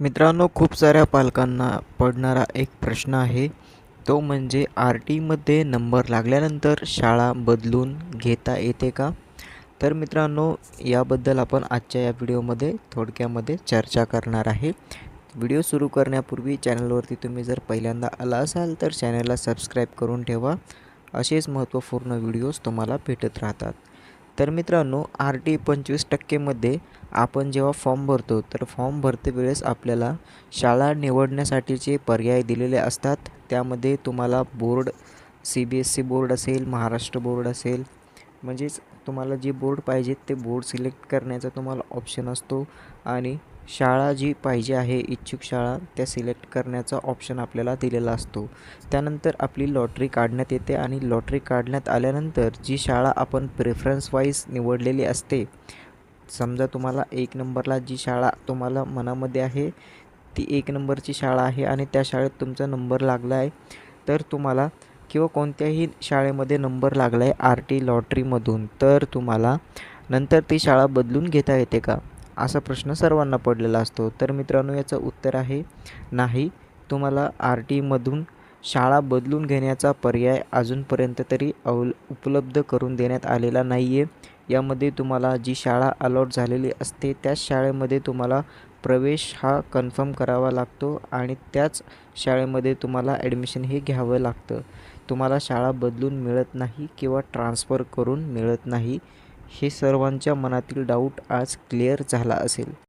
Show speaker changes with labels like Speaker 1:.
Speaker 1: मित्रांनो, खूप साऱ्या पालकांना पडणारा एक प्रश्न आहे. तो म्हणजे आर-टीमध्ये नंबर लागल्यानंतर शाळा बदलून घेता येते का? तर मित्रांनो, याबद्दल आपण आजच्या या व्हिडिओमध्ये थोडक्यामध्ये चर्चा करणार आहे. व्हिडिओ सुरू करण्यापूर्वी चॅनलवरती तुम्ही जर पहिल्यांदा आला असाल तर चॅनलला सबस्क्राईब करून ठेवा. असेच महत्त्वपूर्ण व्हिडिओज तुम्हाला भेटत राहतात. तर मित्रांनो, आर-टी 25% आपण जेव्हा फॉर्म भरतो तर फॉर्म भरते वेळेस आपल्याला शाळा निवडण्यासाठीचे पर्याय दिलेले असतात. त्यामध्ये तुम्हाला बोर्ड CBSE बोर्ड असेल, महाराष्ट्र बोर्ड असेल, म्हणजेच तुम्हाला जे बोर्ड पाहिजे ते बोर्ड सिलेक्ट करण्याचा तुम्हाला ऑप्शन असतो आणि शाळा जी पाहिजे आहे, इच्छुक शाळा त्या सिलेक्ट करण्याचा ऑप्शन आपल्याला दिलेला असतो. त्यानंतर आपली लॉटरी काढण्यात येते आणि लॉटरी काढण्यात आल्यानंतर जी शाळा आपण प्रेफरन्स वाईज निवडलेली असते, समजा तुम्हाला 1 नंबरला जी शाळा तुम्हाला मनामध्ये आहे ती 1 नंबरची शाळा आहे आणि त्या शाळेत तुमचा नंबर लागला आहे, तर तुम्हाला किंवा कोणत्याही शाळेमध्ये नंबर लागला आहे आर-टी लॉटरीमधून, तर तुम्हाला नंतर ती शाळा बदलून घेता येते का? असा प्रश्न सर्वांना पडलेला असतो. तर मित्रांनो, याचं उत्तर आहे नाही. तुम्हाला आर-टीमधून शाळा बदलून घेण्याचा पर्याय अजूनपर्यंत तरी उपलब्ध करून देण्यात आलेला नाही आहे. यामध्ये तुम्हाला जी शाळा अलॉट झालेली असते त्याच शाळेमध्ये तुम्हाला प्रवेश हा कन्फर्म करावा लागतो आणि त्याच शाळेमध्ये तुम्हाला ॲडमिशन हे घ्यावं लागतं. तुम्हाला शाळा बदलून मिळत नाही किंवा ट्रान्सफर करून मिळत नाही. हे सर्वांच्या मनातील डाऊट आज क्लिअर झाला असेल.